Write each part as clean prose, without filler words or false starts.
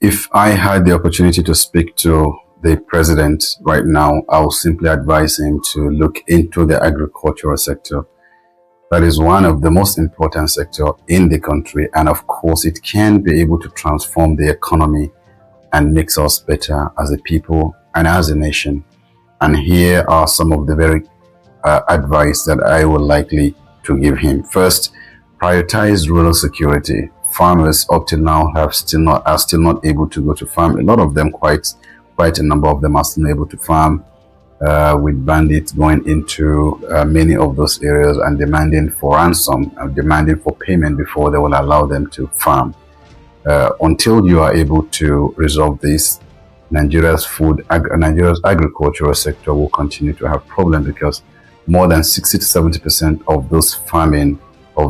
If I had the opportunity to speak to the president right now, I will simply advise him to look into the agricultural sector. That is one of the most important sector in the country. And of course, it can be able to transform the economy and makes us better as a people and as a nation. And here are some of the very advice that I would likely to give him. First, prioritize rural security. Farmers up till now are still not able to go to farm. A lot of them, quite a number of them, are still able to farm, with bandits going into many of those areas and demanding for ransom, demanding for payment before they will allow them to farm. Until you are able to resolve this, Nigeria's agricultural sector will continue to have problems, because more than 60 to 70% of those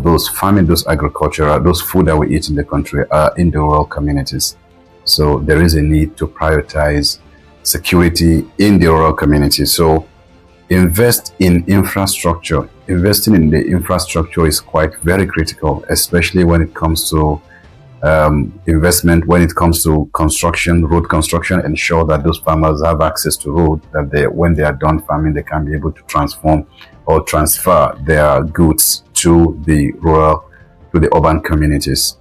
those food that we eat in the country are in the rural communities. So there is a need to prioritize security in the rural community. So invest in infrastructure. Investing in the infrastructure is very critical, especially when it comes to investment, when it comes to construction, road construction. Ensure that those farmers have access to road, that when they are done farming, they can be able to transform or transfer their goods to the urban communities,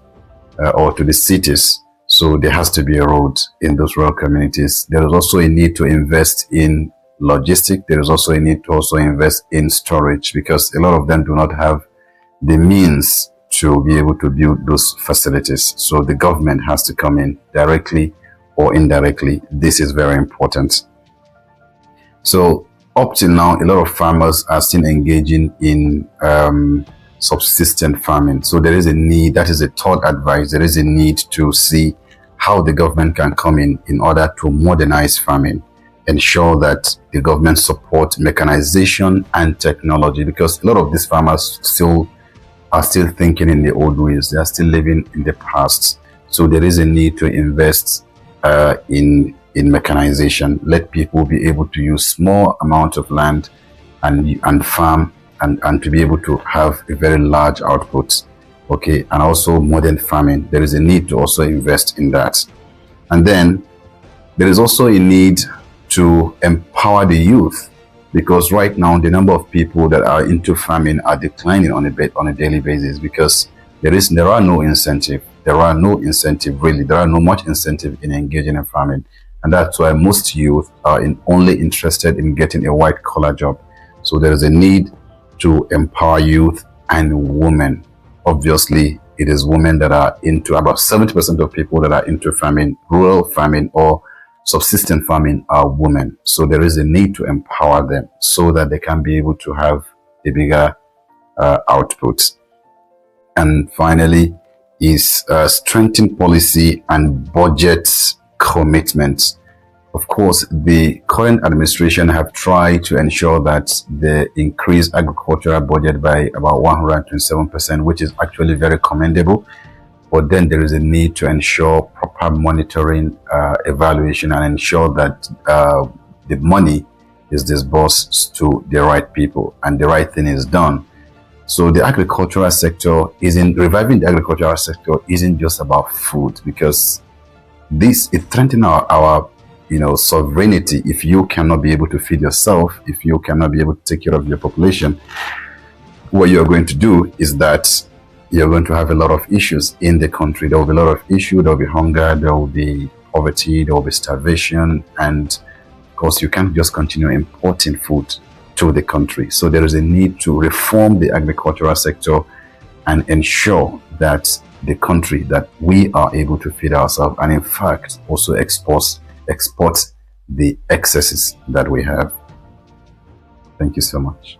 or to the cities. So there has to be a road in those rural communities. There is also a need to invest in logistics. There is also a need to also invest in storage, because a lot of them do not have the means to be able to build those facilities. So the government has to come in directly or indirectly. This is very important. So up till now, a lot of farmers are still engaging in subsistence farming. So there is a need, that is a third advice, there is a need to see how the government can come in order to modernize farming. Ensure that the government support mechanization and technology, because a lot of these farmers are still thinking in the old ways. They are still living in the past. So there is a need to invest in mechanization. Let people be able to use small amount of land and farm and to be able to have a very large output. Okay, and also modern farming. There is a need to also invest in that. And then there is also a need to empower the youth, because right now the number of people that are into farming are declining on a daily basis, because there are no incentive. There are no much incentive in engaging in farming, and that's why most youth are only interested in getting a white collar job. So there is a need to empower youth and women. Obviously, it is women that are into, about 70% of people that are into farming, rural farming or subsistence farming, are women. So there is a need to empower them so that they can be able to have a bigger output. And finally is strengthen policy and budget commitments. Of course, the current administration have tried to ensure that they increase agricultural budget by about 127%, which is actually very commendable. But then there is a need to ensure proper monitoring, evaluation, and ensure that the money is disbursed to the right people and the right thing is done. So the agricultural sector reviving the agricultural sector isn't just about food, because it threatens our sovereignty. If you cannot be able to feed yourself, if you cannot be able to take care of your population, what you're going to do is that you're going to have a lot of issues in the country. There will be a lot of issues. There will be hunger, there will be poverty, there will be starvation, and of course you can't just continue importing food to the country. So there is a need to reform the agricultural sector and ensure that the country, that we are able to feed ourselves, and in fact also export the excesses that we have. Thank you so much.